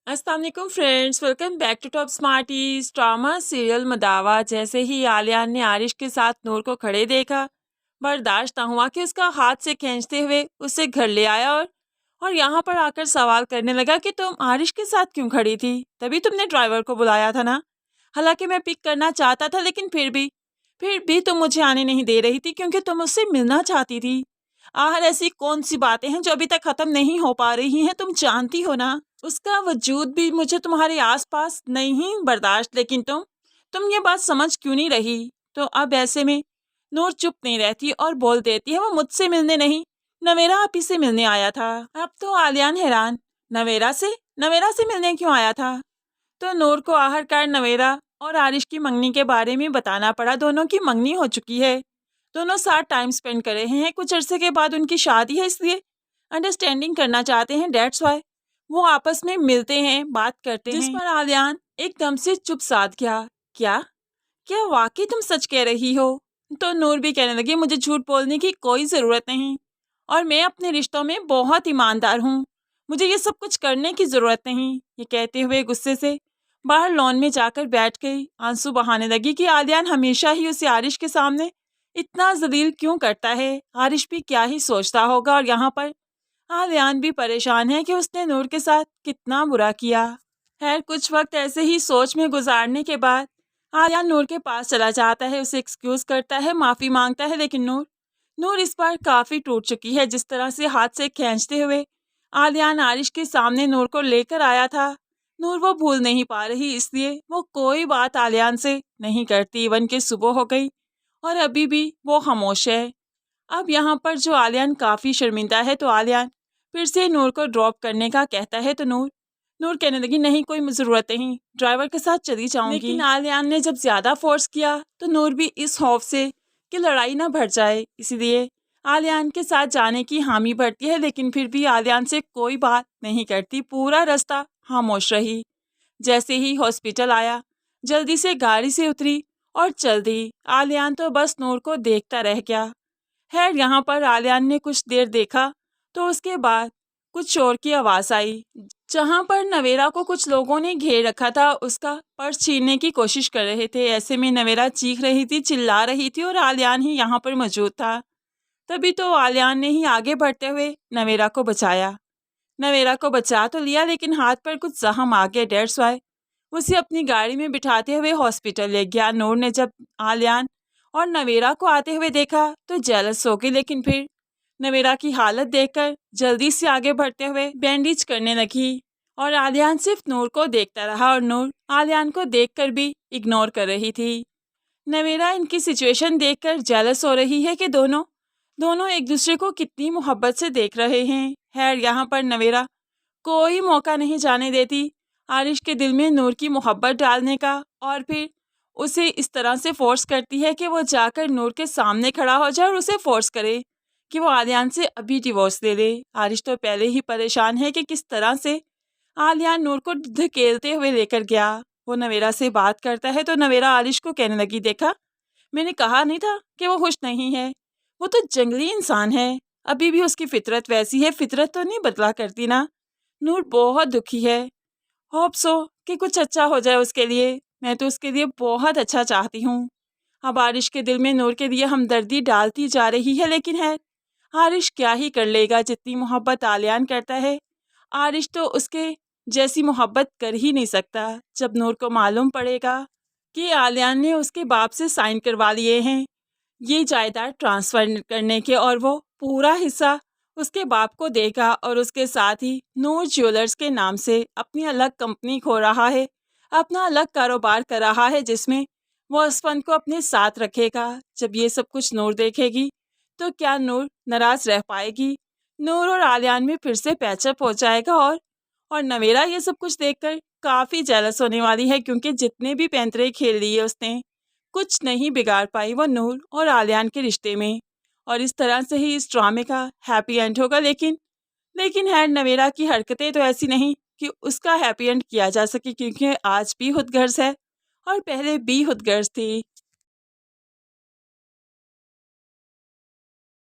अस्सलाम वालेकुम friends, welcome back to Top Smarties. Drama serial Mudawa जैसे ही आलियान ने आरिश के साथ नूर को खड़े देखा, बर्दाश्त न हुआ कि उसका हाथ से खींचते हुए उसे घर ले आया और यहाँ पर आकर सवाल करने लगा कि तुम आरिश के साथ क्यों खड़ी थी? तभी तुमने ड्राइवर को बुलाया था ना। हालांकि मैं पिक करना चाहता था, लेकिन फिर भी तुम मुझे आने नहीं दे रही थी क्योंकि तुम उससे मिलना चाहती थी। आखिर ऐसी कौन सी बातें हैं जो अभी तक खत्म नहीं हो पा रही हैं? तुम जानती हो ना, उसका वजूद भी मुझे तुम्हारे आसपास नहीं बर्दाश्त। लेकिन तुम ये बात समझ क्यों नहीं रही? तो अब ऐसे में नूर चुप नहीं रहती और बोल देती है, वो मुझसे मिलने नहीं, नवेरा आप ही से मिलने आया था। अब तो आलियान हैरान, नवेरा से मिलने क्यों आया था? तो नूर को आखिरकार नवेरा और आरिश की मंगनी के बारे में बताना पड़ा। दोनों की मंगनी हो चुकी है, दोनों साथ टाइम स्पेंड कर रहे हैं, कुछ अरसे के बाद उनकी शादी है, इसलिए अंडरस्टैंडिंग करना चाहते हैं। डेट्स वाई वो आपस में मिलते हैं, बात करते हैं। जिस पर आलियान एकदम से चुप साध गया। क्या क्या वाकई तुम सच कह रही हो? तो नूर भी कहने लगी, मुझे झूठ बोलने की कोई ज़रूरत नहीं और मैं अपने रिश्तों में बहुत ईमानदार हूँ, मुझे ये सब कुछ करने की ज़रूरत नहीं। ये कहते हुए गुस्से से बाहर लॉन में जाकर बैठ गई, आंसू बहाने लगी कि आलियान हमेशा ही उसे आरिश के सामने इतना जलील क्यों करता है। आरिश भी क्या ही सोचता होगा, और यहाँ पर आलियान भी परेशान है कि उसने नूर के साथ कितना बुरा किया। खैर, कुछ वक्त ऐसे ही सोच में गुजारने के बाद आलियान नूर के पास चला जाता है, उसे एक्सक्यूज करता है, माफ़ी मांगता है। लेकिन नूर इस बार काफ़ी टूट चुकी है। जिस तरह से हाथ से खींचते हुए आलियान आरिश के सामने नूर को लेकर आया था, नूर वो भूल नहीं पा रही, इसलिए वो कोई बात आलियान से नहीं करती। इवन के सुबह हो गई और अभी भी वो खामोश है। अब यहाँ पर जो आलियान काफ़ी शर्मिंदा है, तो आलियान फिर से नूर को ड्रॉप करने का कहता है। तो नूर कहने लगी, नहीं, कोई ज़रूरत नहीं, ड्राइवर के साथ चली जाऊंगी। लेकिन आलियान ने जब ज़्यादा फोर्स किया तो नूर भी इस खौफ से कि लड़ाई ना बढ़ जाए, इसीलिए आलियान के साथ जाने की हामी भरती है। लेकिन फिर भी आलियान से कोई बात नहीं करती, पूरा रास्ता खामोश रही। जैसे ही हॉस्पिटल आया, जल्दी से गाड़ी से उतरी और चल दी। आलियान तो बस नूर को देखता रह गया। खैर, यहाँ पर आलियान ने कुछ देर देखा तो उसके बाद कुछ शोर की आवाज़ आई, जहाँ पर नवेरा को कुछ लोगों ने घेर रखा था, उसका पर्स छीनने की कोशिश कर रहे थे। ऐसे में नवेरा चीख रही थी, चिल्ला रही थी और आलियान ही यहाँ पर मौजूद था। तभी तो आलियान ने ही आगे बढ़ते हुए नवेरा को बचाया। नवेरा को बचा तो लिया, लेकिन हाथ पर कुछ जख्म आ गए। डेट्स वाई उसे अपनी गाड़ी में बिठाते हुए हॉस्पिटल ले गया। नूर ने जब आलियान और नवेरा को आते हुए देखा तो जेलस हो गई, लेकिन फिर नवेरा की हालत देखकर जल्दी से आगे बढ़ते हुए बैंडेज करने लगी और आलियान सिर्फ नूर को देखता रहा और नूर आलियान को देखकर भी इग्नोर कर रही थी। नवेरा इनकी सिचुएशन देखकर जेलस हो रही है कि दोनों एक दूसरे को कितनी मोहब्बत से देख रहे हैं। खैर, यहाँ पर नवेरा कोई मौका नहीं जाने देती आरिश के दिल में नूर की मोहब्बत डालने का, और फिर उसे इस तरह से फोर्स करती है कि वो जाकर नूर के सामने खड़ा हो जाए और उसे फोर्स करे कि वो आलियान से अभी डिवोर्स ले ले। आरिश तो पहले ही परेशान है कि किस तरह से आलियान नूर को धकेलते हुए लेकर गया। वो नवेरा से बात करता है तो नवेरा आरिश को कहने लगी, देखा, मैंने कहा नहीं था कि वो खुश नहीं है, वो तो जंगली इंसान है, अभी भी उसकी फितरत वैसी है, फितरत तो नहीं बदला करती ना। नूर बहुत दुखी है, होप सो कि कुछ अच्छा हो जाए उसके लिए, मैं तो उसके लिए बहुत अच्छा चाहती हूँ। अब आरिश के दिल में नूर के लिए हमदर्दी डालती जा रही है, लेकिन है आरिश क्या ही कर लेगा। जितनी मोहब्बत आलियान करता है, आरिश तो उसके जैसी मोहब्बत कर ही नहीं सकता। जब नूर को मालूम पड़ेगा कि आलियान ने उसके बाप से साइन करवा लिए हैं ये जायदाद ट्रांसफ़र करने के, और वो पूरा हिस्सा उसके बाप को देगा, और उसके साथ ही नूर ज्वेलर्स के नाम से अपनी अलग कंपनी खो रहा है, अपना अलग कारोबार कर रहा है, जिसमें वो असफन को अपने साथ रखेगा। जब ये सब कुछ नूर देखेगी तो क्या नूर नाराज़ रह पाएगी? नूर और आलियान में फिर से पैचअप हो जाएगा, और नवेरा ये सब कुछ देखकर काफ़ी जेलस होने वाली है, क्योंकि जितने भी पैंतरे खेल लिए उसने कुछ नहीं बिगाड़ पाई वो नूर और आलियान के रिश्ते में। और इस तरह से ही इस ड्रामे का हैप्पी एंड होगा। लेकिन है, नवेरा की हरकतें तो ऐसी नहीं कि उसका हैप्पी एंड किया जा सके, क्योंकि आज भी खुदगर्ज है और पहले भी खुदगर्ज थी।